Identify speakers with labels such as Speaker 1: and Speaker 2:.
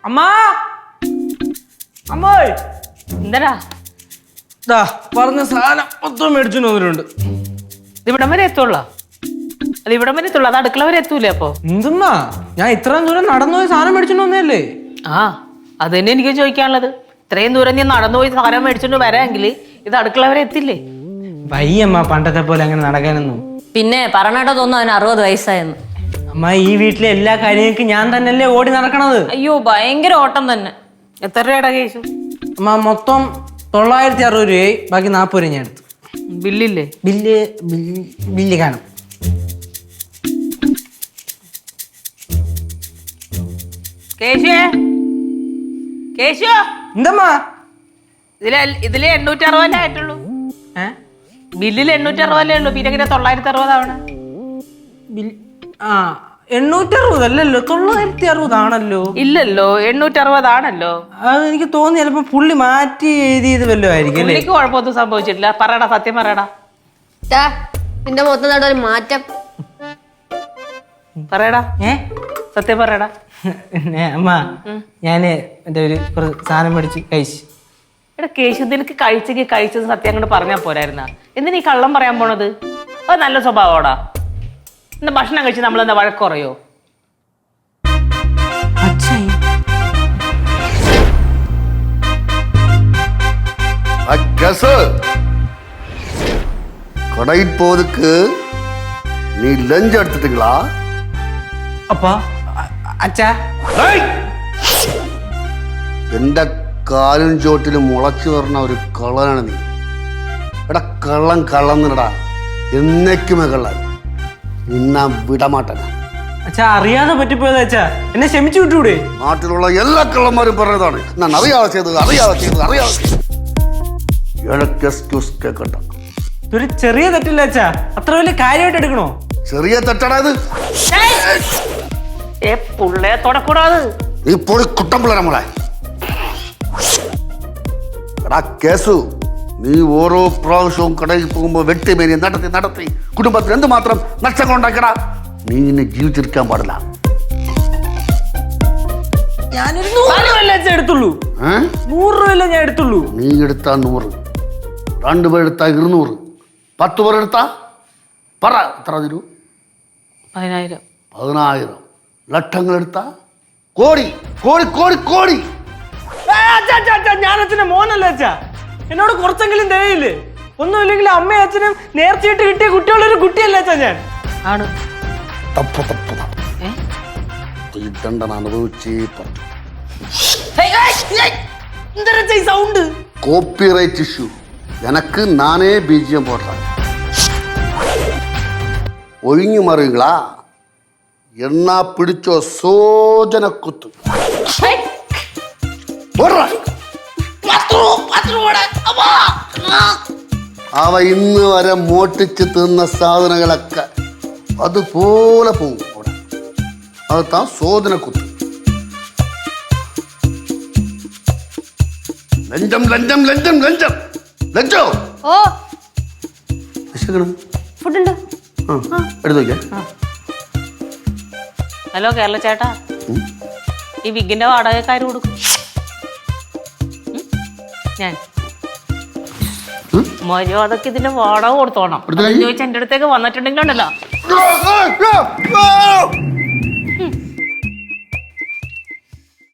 Speaker 1: അമ്മാ അമ്മോ
Speaker 2: എന്താ
Speaker 1: പറഞ്ഞ സാധനം മൊത്തം മേടിച്ചു വന്നിട്ടുണ്ട്.
Speaker 2: ഇവിടം വരെ എത്തുള്ള അത് ഇവിടം വരെ എത്തുള്ളൂ, അത് അടുക്കള വരെ എത്തൂലേ? അപ്പൊ
Speaker 1: എന്തുമ്മാ ഞാൻ ഇത്രയും ദൂരം നടന്നു പോയി സാധനം മേടിച്ചോണ്ട് വന്നല്ലേ?
Speaker 2: ആ അത് തന്നെ എനിക്ക് ചോദിക്കാനുള്ളത്. ഇത്രയും ദൂരം നീ നടന്നുപോയി സാധനം മേടിച്ചോണ്ട് വരാമെങ്കിൽ ഇത് അടുക്കള വരെ എത്തില്ലേ?
Speaker 1: വയ്യമ്മ പണ്ടത്തെ പോലെ അങ്ങനെ നടക്കാനൊന്നും.
Speaker 3: പിന്നെ പറഞ്ഞിട്ട് തോന്നുന്നു അവന് 60 വയസ്സായെന്ന്.
Speaker 1: അമ്മ ഈ വീട്ടിലെ എല്ലാ കാര്യങ്ങൾക്കും ഞാൻ തന്നെയല്ലേ ഓടി നടക്കണത്.
Speaker 3: അയ്യോ ഭയങ്കര ഓട്ടം തന്നെ.
Speaker 2: എത്ര രൂപയുടെ കേസു?
Speaker 1: അമ്മ മൊത്തം 960 രൂപയായി, ബാക്കി 40 രൂപ ഞാൻ എടുത്തു.
Speaker 2: ബില്ലില്ലേ?
Speaker 1: ബില്ല് കാണും.
Speaker 2: കേശുവേ, കേശു,
Speaker 1: എന്തമ്മാ
Speaker 2: ഇതില് 860 ആയിട്ടുള്ളൂ. ബില്ലിൽ 860 ഉള്ളൂ. പിന്നെ എങ്ങനെ 960 ആവണ?
Speaker 1: 860 അല്ലല്ലോ, 960 ആണല്ലോ.
Speaker 2: ഇല്ലല്ലോ, 860 ആണല്ലോ.
Speaker 1: അത് എനിക്ക് തോന്നി ചിലപ്പോ പുള്ളി മാറ്റി എഴുതിയത് വല്ലതും ആയിരിക്കും അല്ലേ?
Speaker 2: പുള്ളിക്ക് കുഴപ്പമൊന്നും സംഭവിച്ചിട്ടില്ല. പറയടാ, സത്യം പറയടാ.
Speaker 4: നിന്റെ മൊത്തം നട ഒരു മാറ്റം.
Speaker 2: പറയടാ, സത്യം പറയടാ.
Speaker 1: അമ്മ ഞാന് എന്റെ ഒരു സാധനം മേടിച്ച് കഴിച്ചു.
Speaker 2: എടാ കേശു, നിനക്ക് കഴിച്ചത് സത്യം അങ്ങോട്ട് പറഞ്ഞാൽ പോരായിരുന്ന? എന്തിനാ ഈ കള്ളം പറയാൻ പോണത്? അത് നല്ല സ്വഭാവോടാ. എന്താ ഭക്ഷണം കഴിച്ച് നമ്മളെന്താ വഴക്കുറയോ?
Speaker 5: கடைக்கு போறதுக்கு நீ லஞ்ச் எடுத்துட்டீங்களா?
Speaker 1: அப்பா അച്ഛാ
Speaker 5: എന്റെ കാലും ചോട്ടിലും മുളച്ചു പറഞ്ഞ ഒരു കള്ളനാണ് നീ. എടാ കള്ളം കള്ളന്നിടാ, എന്നേക്കുമേ കള്ളൻ. നിന്നാ വിടമാട്ടന.
Speaker 1: അച്ഛാ അറിയാതെ പറ്റിപ്പോയതാ അച്ഛാ, എന്നെ ക്ഷമിച്ചു വിട്ടൂടെ?
Speaker 5: നാട്ടിലുള്ള എല്ലാ കള്ളന്മാരും പറഞ്ഞതാണ് ഞാൻ അറിയാതെ ചെയ്തത്. എനിക്ക് എക്സ്ക്യൂസ് കേൾക്കണ്ട.
Speaker 1: ഇതൊരു ചെറിയ തെറ്റില്ല അച്ഛാ, അത്ര വലിയ കാര്യമായിട്ട് എടുക്കണോ?
Speaker 5: ചെറിയ തെറ്റാടാ ഇത്.
Speaker 2: പുള്ളേ തൊടക്കൂടാത്.
Speaker 5: നീ പോയി കുട്ടം പിള്ളേരെ മോളെ. എടാ കേസു, നീ ഓരോ പ്രാവശ്യവും കടയിൽ പോകുമ്പോ വെട്ടിമേനി നടത്തി കുടുംബത്തിന് എന്തുമാത്രം നഷ്ടങ്ങൾ ഉണ്ടാക്കടാ. നീ ഇനി ജീവിച്ചിരിക്കാൻ പാടില്ല.
Speaker 1: ഞാനൊരു 100 രൂപയല്ലേ അച്ഛാ എടുത്തുള്ളൂ. 100 രൂപയല്ലേ ഞാൻ എടുത്തുള്ളൂ.
Speaker 5: നീ എടുത്താ 100, 2 പേർ എടുത്താ 200, 10 പേർ എടുത്താ പറ എത്ര തരൂ?
Speaker 2: 10,000.
Speaker 5: 10,000. ലക്ഷങ്ങൾ എടുത്താ കോടി.
Speaker 1: ഞാൻ അച്ഛനെ മോനല്ല അച്ഛാ, എന്നോട് കുറച്ചെങ്കിലും ദയയില്ലേ? ഒന്നുമില്ലെങ്കിൽ അമ്മയും അച്ഛനും നേർച്ചയായിട്ട് കിട്ടിയ കുട്ടികളൊരു കുട്ടിയല്ല അച്ഛാ ഞാൻ.
Speaker 2: ആണ്.
Speaker 5: തപ്പ് ഈ ദണ്ഡന അനുഭവിച്ചേ പറ്റൂ.
Speaker 1: Sound
Speaker 5: copyright issue. எனக்கு நானே BGM போடுறேன். ஒழுங்கி மாறுவீங்களா? என்ன பிடிச்சோ சோஜன குத்து അവ ഇന്ന് വരെ മോട്ടിച്ച് തിന്ന സാധനങ്ങളൊക്കെ അതുപോലെ പോകും അവിടെ. അത് താൻ സോദന കുത്ത്. ലഞ്ചോ
Speaker 4: ഓ
Speaker 5: വിശക്കണം.
Speaker 4: ഫുഡ് ഉണ്ട്.
Speaker 5: എടുത്തു നോക്കിയാ.
Speaker 2: ഹലോ കേരള ചേട്ടാ, ഈ വിഗിന്റെ വാടകക്കാര് കൊടുക്കും. ഞാൻ മര്യാദക്ക് ഇതിന്റെ വാടക കൊടുത്തോണം. ചോദിച്ചാൽ എന്റെ അടുത്തേക്ക് വന്നിട്ടുണ്ടെങ്കിലുണ്ടല്ലോ